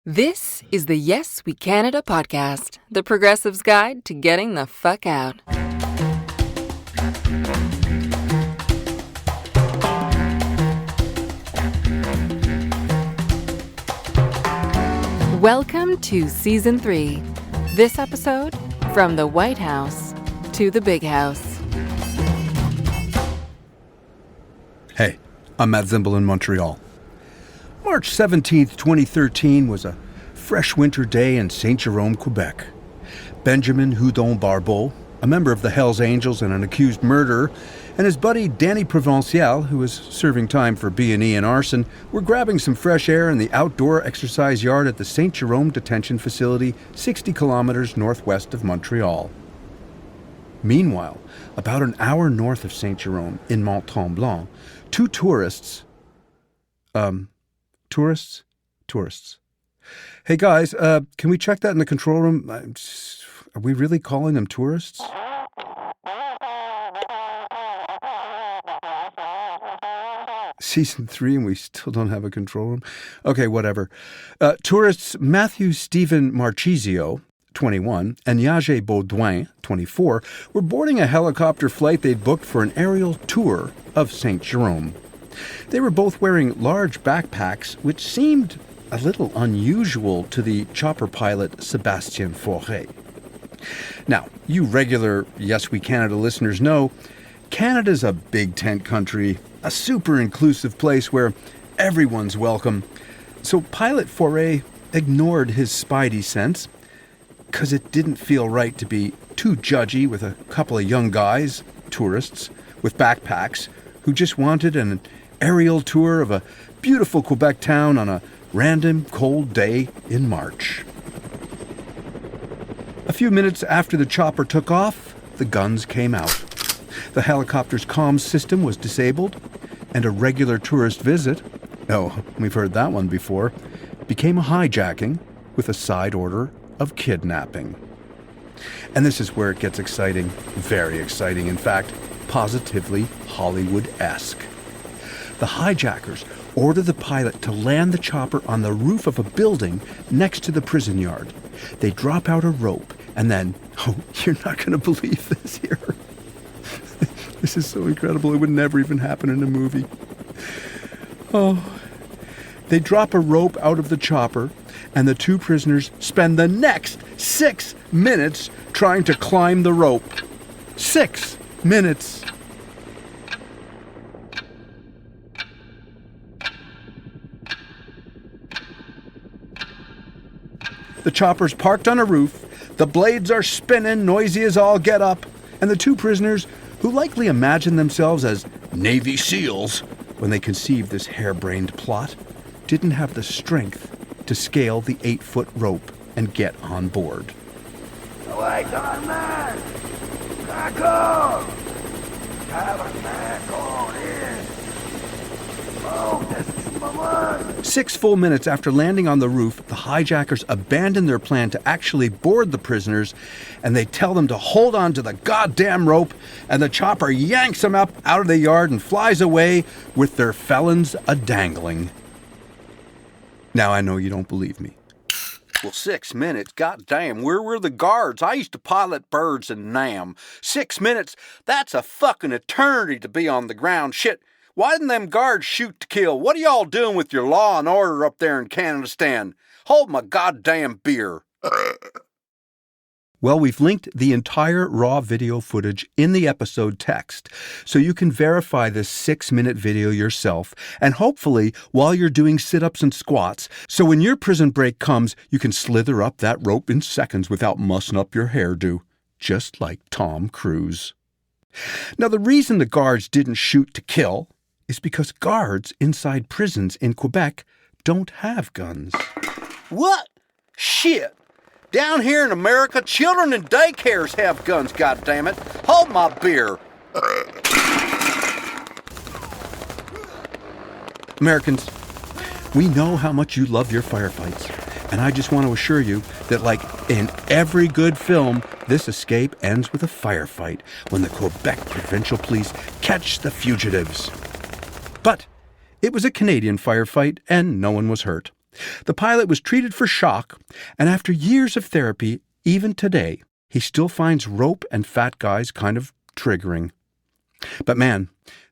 This is the Yes We Canada podcast, the progressive's guide to getting the fuck out. Welcome to Season 3. This episode, From the White House to the Big House. Hey, I'm Matt Zimble in Montreal. March 17th, 2013 was a fresh winter day in Saint-Jérôme, Quebec. Benjamin Houdon Barbeau, a member of the Hells Angels and an accused murderer, and his buddy Danny Provincial, who was serving time for B&E and arson, were grabbing some fresh air in the outdoor exercise yard at the Saint-Jérôme detention facility 60 kilometers northwest of Montreal. Meanwhile, about an hour north of Saint-Jérôme, in Mont-Tremblant, two tourists. Hey guys, can we check that in the control room? Are we really calling them tourists? Season 3 and we still don't have a control room? Okay, whatever. Tourists Matthew Stephen Marchisio, 21, and Yage Baudouin, 24, were boarding a helicopter flight they'd booked for an aerial tour of Saint-Jérôme. They were both wearing large backpacks, which seemed a little unusual to the chopper pilot Sébastien Fauré. Now, you regular Yes We Canada listeners know, Canada's a big tent country, a super inclusive place where everyone's welcome. So pilot Fauré ignored his spidey sense, because it didn't feel right to be too judgy with a couple of young guys, tourists, with backpacks, who just wanted an aerial tour of a beautiful Quebec town on a random cold day in March. A few minutes after the chopper took off, the guns came out. The helicopter's comms system was disabled, and a regular tourist visit, oh, we've heard that one before, became a hijacking with a side order of kidnapping. And this is where it gets exciting, very exciting, in fact, positively Hollywood-esque. The hijackers order the pilot to land the chopper on the roof of a building next to the prison yard. They drop out a rope and then, oh, you're not going to believe this here. This is so incredible. It would never even happen in a movie. Oh, they drop a rope out of the chopper and the two prisoners spend the next 6 minutes trying to climb the rope. 6 minutes. The chopper's parked on a roof, the blades are spinning, noisy as all get up, and the two prisoners, who likely imagined themselves as Navy SEALs when they conceived this harebrained plot, didn't have the strength to scale the 8-foot rope and get on board. Wait on, man! Back up! Have a back on in! Oh, this is my mind! 6 full minutes after landing on the roof, the hijackers abandon their plan to actually board the prisoners, and they tell them to hold on to the goddamn rope, and the chopper yanks them up out of the yard and flies away with their felons a-dangling. Now I know you don't believe me. Well, 6 minutes, goddamn, where were the guards? I used to pilot birds in Nam. 6 minutes, that's a fucking eternity to be on the ground. Shit, why didn't them guards shoot to kill? What are y'all doing with your law and order up there in Canada? Hold my goddamn beer. Well, we've linked the entire raw video footage in the episode text, so you can verify this 6-minute video yourself, and hopefully while you're doing sit-ups and squats, so when your prison break comes, you can slither up that rope in seconds without mussing up your hairdo, just like Tom Cruise. Now, the reason the guards didn't shoot to kill is because guards inside prisons in Quebec don't have guns. What? Shit! Down here in America, children in daycares have guns, goddammit. Hold my beer. Americans, we know how much you love your firefights. And I just want to assure you that, like in every good film, this escape ends with a firefight when the Quebec Provincial Police catch the fugitives. But it was a Canadian firefight, and no one was hurt. The pilot was treated for shock, and after years of therapy, even today, he still finds rope and fat guys kind of triggering. But man,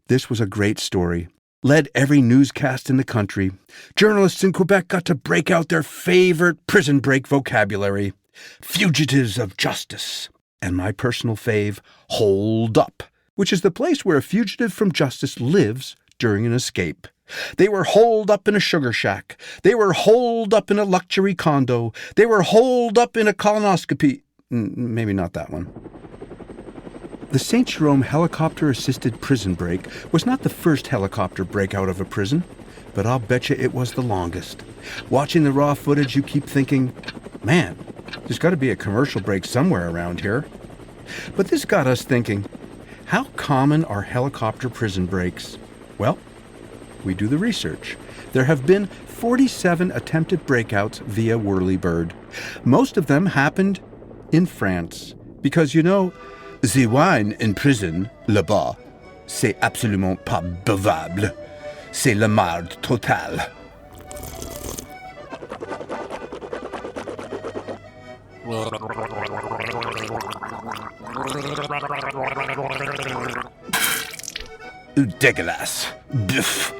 this was a great story. Led every newscast in the country. Journalists in Quebec got to break out their favorite prison break vocabulary. Fugitives of justice. And my personal fave, hold up, which is the place where a fugitive from justice lives during an escape. They were holed up in a sugar shack. They were holed up in a luxury condo. They were holed up in a colonoscopy. Maybe not that one. The St. Jerome helicopter-assisted prison break was not the first helicopter break out of a prison, but I'll betcha it was the longest. Watching the raw footage, you keep thinking, man, there's got to be a commercial break somewhere around here. But this got us thinking, how common are helicopter prison breaks? Well, we do the research. There have been 47 attempted breakouts via whirlybird. Most of them happened in France, because you know, the wine in prison, là-bas, c'est absolument pas buvable. C'est la marde totale. Dégueulasse. Buf.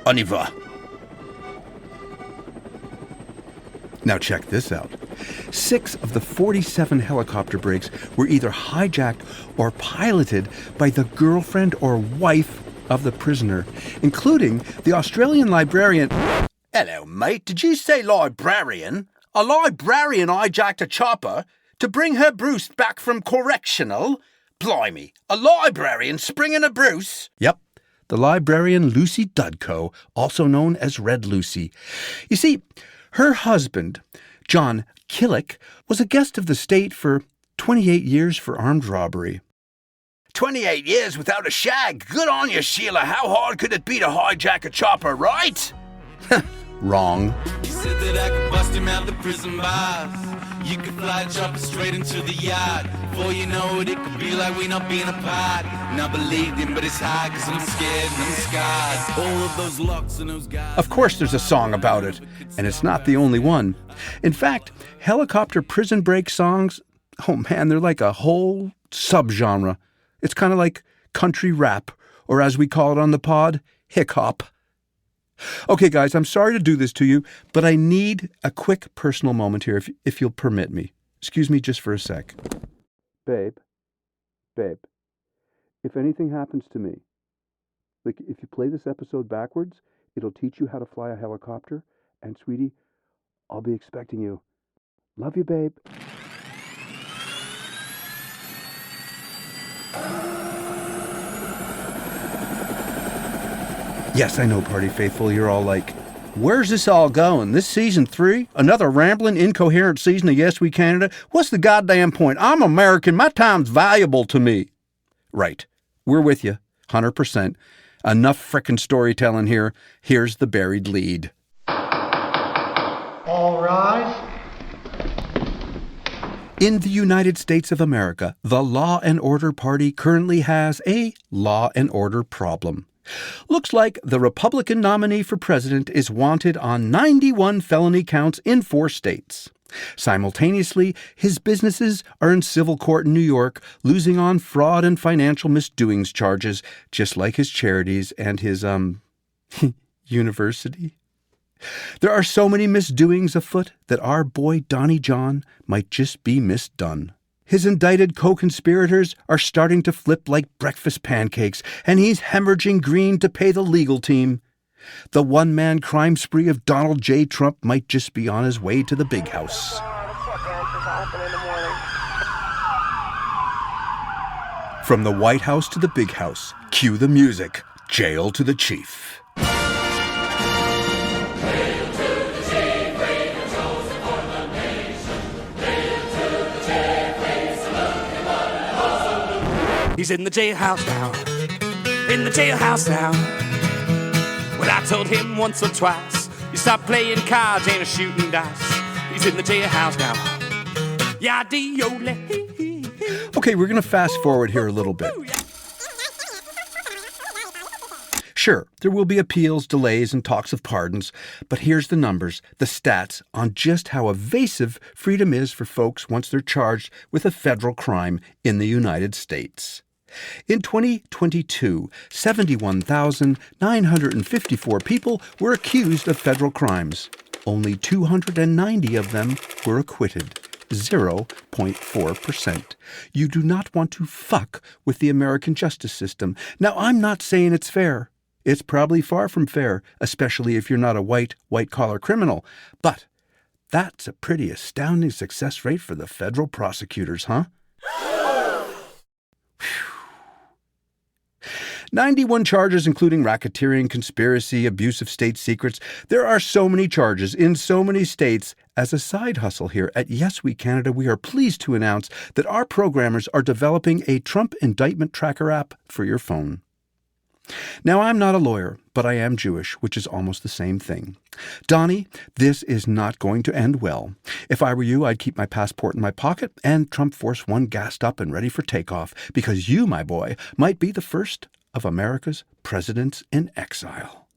On y va. Now check this out. 6 of the 47 helicopter breaks were either hijacked or piloted by the girlfriend or wife of the prisoner, including the Australian librarian. Hello, mate. Did you say librarian? A librarian hijacked a chopper to bring her Bruce back from correctional? Blimey, a librarian springing a Bruce? Yep. The librarian Lucy Dudko, also known as Red Lucy. You see, her husband, John Killick, was a guest of the state for 28 years for armed robbery. 28 years without a shag. Good on you, Sheila. How hard could it be to hijack a chopper, right? Wrong. He said that I could bust him out the prison bars. You could fly a chopper straight into the yard. Before you know it, it could be like we not being apart. And I believed him, but it's hard cause I'm scared and I'm scarred. All of those locks and those guys. Of course there's a song about it, and it's not the only one. In fact, helicopter prison break songs, oh man, they're like a whole subgenre. It's kind of like country rap, or as we call it on the pod, hick-hop. Okay, guys, I'm sorry to do this to you, but I need a quick personal moment here, if you'll permit me. Excuse me just for a sec. Babe, if anything happens to me, like if you play this episode backwards, it'll teach you how to fly a helicopter, and sweetie, I'll be expecting you. Love you, babe. Yes, I know, Party Faithful, you're all like, where's this all going? This season 3? Another rambling, incoherent season of Yes We Canada? What's the goddamn point? I'm American. My time's valuable to me. Right. We're with you. 100%. Enough frickin' storytelling here. Here's the buried lead. All rise. In the United States of America, the Law and Order Party currently has a law and order problem. Looks like the Republican nominee for president is wanted on 91 felony counts in 4 states. Simultaneously, his businesses are in civil court in New York, losing on fraud and financial misdoings charges, just like his charities and his, university. There are so many misdoings afoot that our boy Donny John might just be misdone. His indicted co-conspirators are starting to flip like breakfast pancakes, and he's hemorrhaging green to pay the legal team. The one-man crime spree of Donald J. Trump might just be on his way to the big house. From the White House to the big house, cue the music. Jail to the chief. He's in the jailhouse now, in the jailhouse now. Well, I told him once or twice, you stop playing cards, ain't a shooting dice. He's in the jailhouse now. Yadi-ole. Okay, we're going to fast forward here a little bit. Sure, there will be appeals, delays, and talks of pardons, but here's the numbers, the stats on just how evasive freedom is for folks once they're charged with a federal crime in the United States. In 2022, 71,954 people were accused of federal crimes. Only 290 of them were acquitted. 0.4%. You do not want to fuck with the American justice system. Now, I'm not saying it's fair. It's probably far from fair, especially if you're not a white-collar criminal. But that's a pretty astounding success rate for the federal prosecutors, huh? 91 charges, including racketeering, conspiracy, abuse of state secrets. There are so many charges in so many states. As a side hustle here at Yes We Canada, we are pleased to announce that our programmers are developing a Trump indictment tracker app for your phone. Now, I'm not a lawyer, but I am Jewish, which is almost the same thing. Donny, this is not going to end well. If I were you, I'd keep my passport in my pocket and Trump Force One gassed up and ready for takeoff, because you, my boy, might be the first of America's presidents in exile.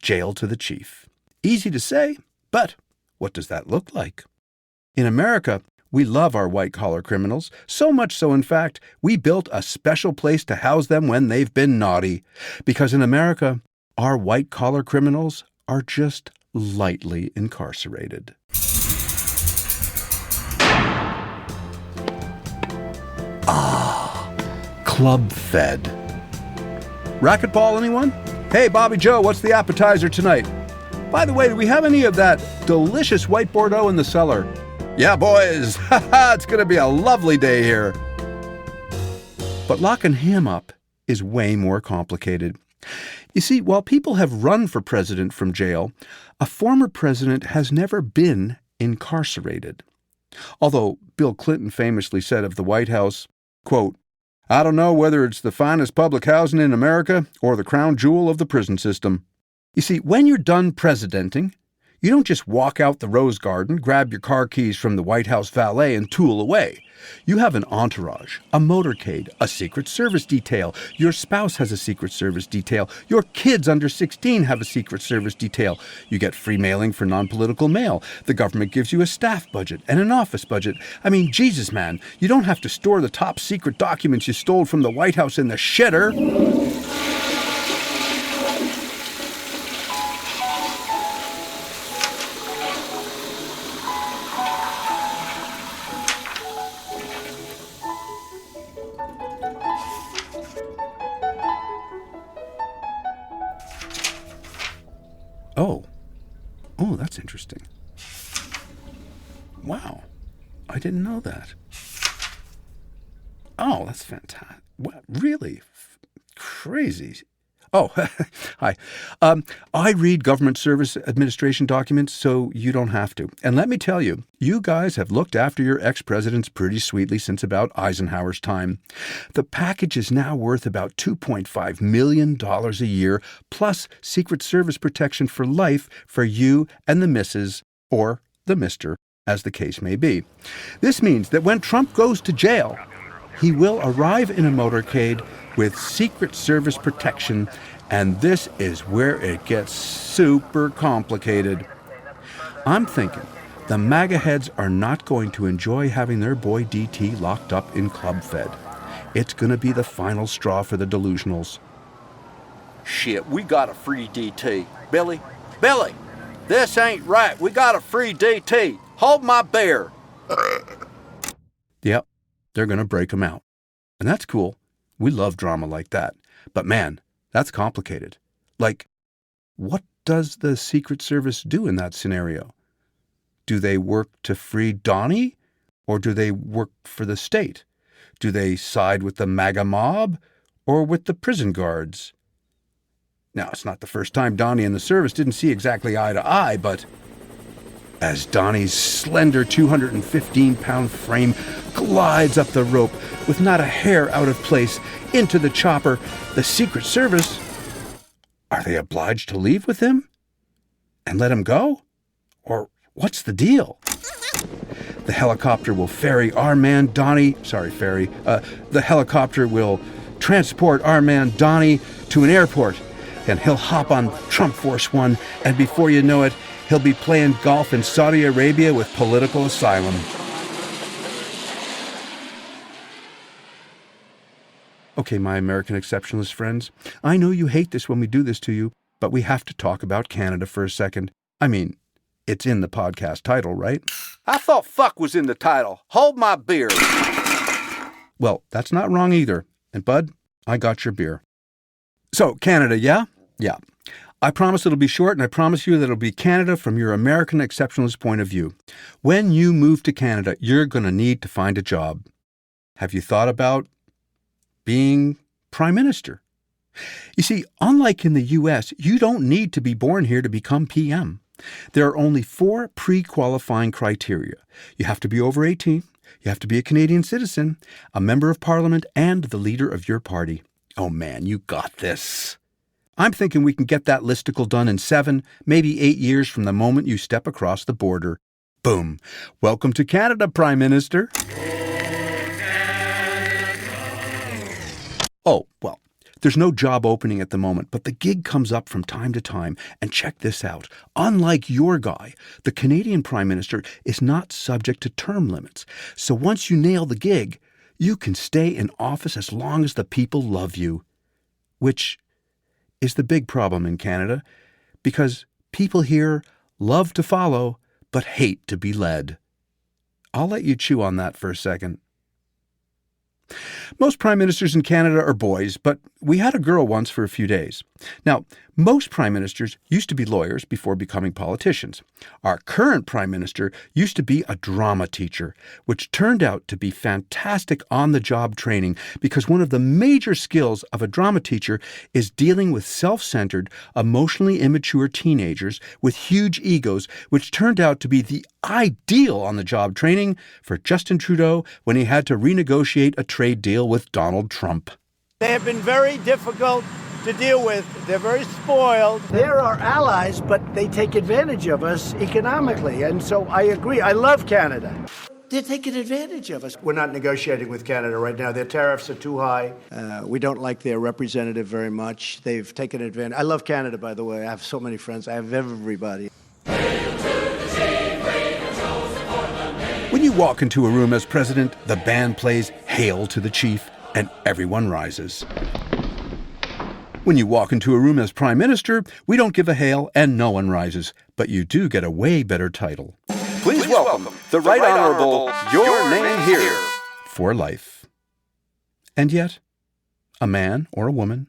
Jail to the chief. Easy to say, but what does that look like? In America, we love our white-collar criminals, so much so, in fact, we built a special place to house them when they've been naughty. Because in America, our white-collar criminals are just lightly incarcerated. Club Fed. Racquetball, anyone? Hey, Bobby Joe, what's the appetizer tonight? By the way, do we have any of that delicious white Bordeaux in the cellar? Yeah, boys, it's going to be a lovely day here. But locking him up is way more complicated. You see, while people have run for president from jail, a former president has never been incarcerated. Although Bill Clinton famously said of the White House, quote, "I don't know whether it's the finest public housing in America or the crown jewel of the prison system." You see, when you're done presidenting, you don't just walk out the Rose Garden, grab your car keys from the White House valet, and tool away. You have an entourage, a motorcade, a Secret Service detail. Your spouse has a Secret Service detail. Your kids under 16 have a Secret Service detail. You get free mailing for non-political mail. The government gives you a staff budget and an office budget. I mean, Jesus, man, you don't have to store the top secret documents you stole from the White House in the shitter. Oh, that's interesting. Wow, I didn't know that. Oh, that's fantastic. What, really? Crazy. Oh, hi. I read government service administration documents, so you don't have to. And let me tell you, you guys have looked after your ex-presidents pretty sweetly since about Eisenhower's time. The package is now worth about $2.5 million a year, plus Secret Service protection for life for you and the missus, or the mister, as the case may be. This means that when Trump goes to jail, he will arrive in a motorcade with Secret Service protection, and this is where it gets super complicated. I'm thinking the MAGA heads are not going to enjoy having their boy DT locked up in Club Fed. It's going to be the final straw for the delusionals. Shit, we got a free DT. Billy, this ain't right. We got a free DT. Hold my beer. Yep, they're going to break him out. And that's cool. We love drama like that. But man, that's complicated. Like, what does the Secret Service do in that scenario? Do they work to free Donny? Or do they work for the state? Do they side with the MAGA mob? Or with the prison guards? Now, it's not the first time Donny and the service didn't see exactly eye to eye, but as Donny's slender 215-pound frame glides up the rope with not a hair out of place into the chopper, the Secret Service, are they obliged to leave with him and let him go? Or what's the deal? The helicopter will ferry our man Donny, the helicopter will transport our man Donny to an airport, and he'll hop on Trump Force One, and before you know it, he'll be playing golf in Saudi Arabia with political asylum. Okay, my American exceptionalist friends, I know you hate this when we do this to you, but we have to talk about Canada for a second. I mean, it's in the podcast title, right? I thought fuck was in the title. Hold my beer. Well, that's not wrong either. And Bud, I got your beer. So, Canada, yeah? Yeah. I promise it'll be short, and I promise you that it'll be Canada from your American exceptionalist point of view. When you move to Canada, you're going to need to find a job. Have you thought about being Prime Minister? You see, unlike in the U.S., you don't need to be born here to become PM. There are only 4 pre-qualifying criteria. You have to be over 18, you have to be a Canadian citizen, a member of Parliament, and the leader of your party. Oh man, you got this. I'm thinking we can get that listicle done in 7, maybe 8 years from the moment you step across the border. Boom. Welcome to Canada, Prime Minister. Oh, well, there's no job opening at the moment, but the gig comes up from time to time. And check this out. Unlike your guy, the Canadian Prime Minister is not subject to term limits. So once you nail the gig, you can stay in office as long as the people love you. Which is the big problem in Canada, because people here love to follow, but hate to be led. I'll let you chew on that for a second. Most prime ministers in Canada are boys, but we had a girl once for a few days. Now, most prime ministers used to be lawyers before becoming politicians. Our current prime minister used to be a drama teacher, which turned out to be fantastic on-the-job training because one of the major skills of a drama teacher is dealing with self-centered, emotionally immature teenagers with huge egos, which turned out to be the ideal on-the-job training for Justin Trudeau when he had to renegotiate a trade deal with Donald Trump. They have been very difficult to deal with. They're very spoiled. They're our allies, but they take advantage of us economically. And so I agree. I love Canada. They're taking advantage of us. We're not negotiating with Canada right now. Their tariffs are too high. We don't like their representative very much. They've taken advantage. I love Canada, by the way. I have so many friends. I have everybody. When you walk into a room as president, the band plays Hail to the Chief, and everyone rises. When you walk into a room as prime minister, we don't give a hail and no one rises, but you do get a way better title. Please welcome the Right Honorable, your name here. For life. And yet, a man or a woman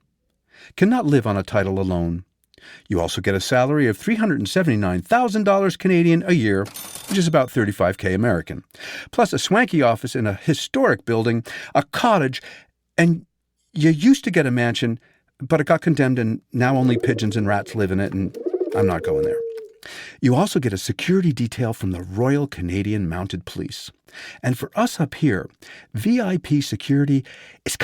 cannot live on a title alone. You also get a salary of $379,000 Canadian a year, which is about $35,000 American, plus a swanky office in a historic building, a cottage, and you used to get a mansion, but it got condemned and now only pigeons and rats live in it, and I'm not going there. You also get a security detail from the Royal Canadian Mounted Police. And for us up here, VIP security is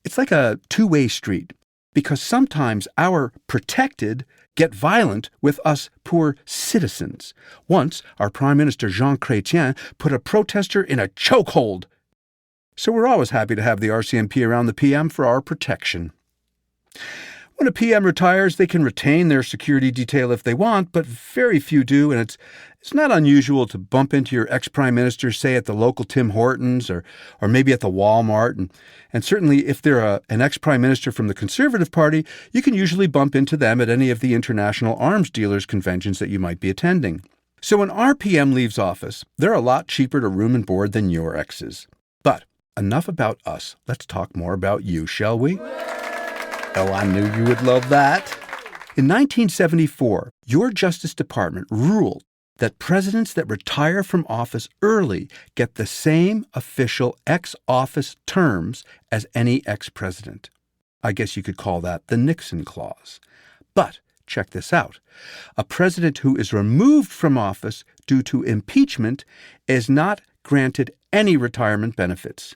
it's like a two-way street. Because sometimes our protected get violent with us poor citizens. Once, our Prime Minister Jean Chrétien put a protester in a chokehold. So we're always happy to have the RCMP around the PM for our protection. When a PM retires, they can retain their security detail if they want, but very few do, and it's not unusual to bump into your ex-prime minister, say at the local Tim Hortons or maybe at the Walmart, and certainly if they're an ex-prime minister from the Conservative Party, you can usually bump into them at any of the international arms dealers conventions that you might be attending. So when our PM leaves office, they're a lot cheaper to room and board than your exes. But enough about us. Let's talk more about you, shall we? Oh, I knew you would love that. In 1974, your Justice Department ruled that presidents that retire from office early get the same official ex-office terms as any ex-president. I guess you could call that the Nixon Clause. But check this out. A president who is removed from office due to impeachment is not granted any retirement benefits.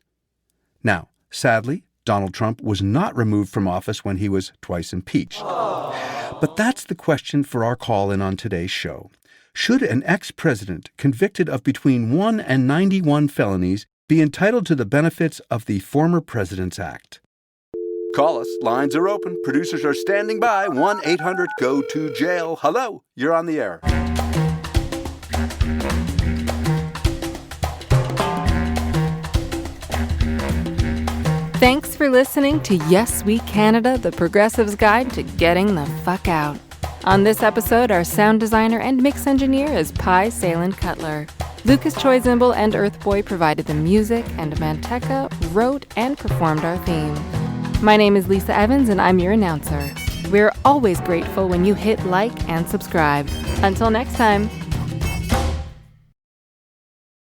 Now, sadly, Donald Trump was not removed from office when he was twice impeached. But that's the question for our call-in on today's show. Should an ex-president convicted of between 1 and 91 felonies be entitled to the benefits of the Former President's Act? Call us. Lines are open. Producers are standing by. 1-800-GO-TO-JAIL. Hello, you're on the air. Thanks for listening to Yes We Canada, the Progressive's Guide to Getting the Fuck Out. On this episode, our sound designer and mix engineer is Pi Salen Cutler. Lucas Choi Zimble and Earthboy provided the music, and Manteca wrote and performed our theme. My name is Lisa Evans, and I'm your announcer. We're always grateful when you hit like and subscribe. Until next time.